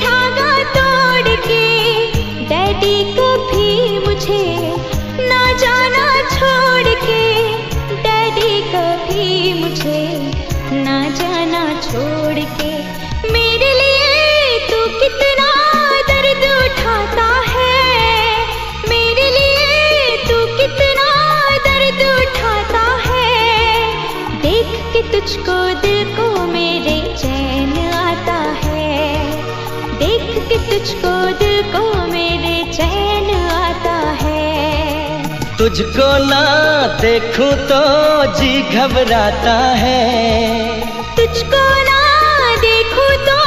धागा तोड़ के डैडी कभी मुझे ना जाना छोड़ के, डैडी कभी मुझे ना जाना छोड़ के। मेरे लिए तू कितना दर्द उठाता है, मेरे लिए तू कितना दर्द उठाता है। देख के तुझको दिल को मेरे चैन आता है, देख के तुझको दिल को मेरे चैन आता है। तुझको ना देखूं तो जी घबराता है, तुझको